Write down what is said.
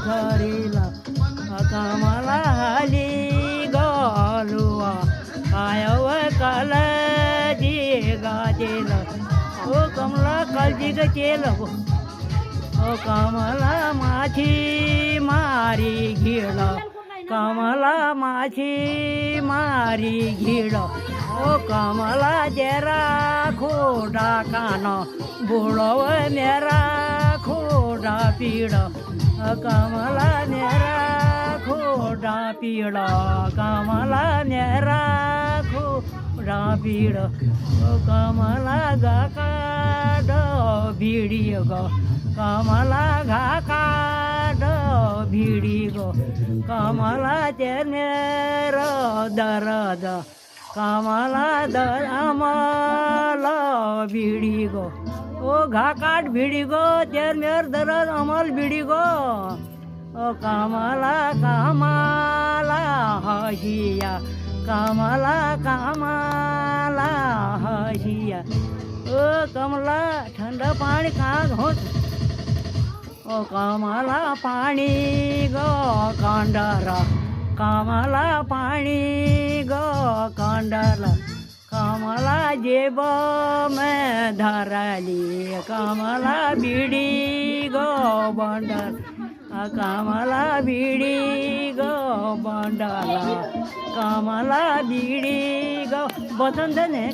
खरीला कमला हाली गलुआ आयव काळजी गाजेल ओ कमला काळजी गजेल ओ कमला माछी मारी घिळ कमला माछी मारी घिळ ओ कमला जरा खोडा कान बुडव मेरा खोडा पीड कमला मेरा खोडा पीड कमला मेरा खोडा पीड कमला गाकाड भिडी ग कमला घाकाड भिडी ग कमला तेर दरद कमला दर आम्हाला भिडी गो ओ घाकाट भिडी गो तेर मेर दरद अमल भिडी गो ओ कमला कामाला हसिया कमला कामाला हसिया ओ कमला थंड पाणी खात होत ओ कमला पाणी ग कांडारा कमला पाणी ग कांडाला कमला जेब में धराली कमला बीड़ी गो बंडल कमला बीड़ी गो बंडला कमला बीड़ी गो बसंत ने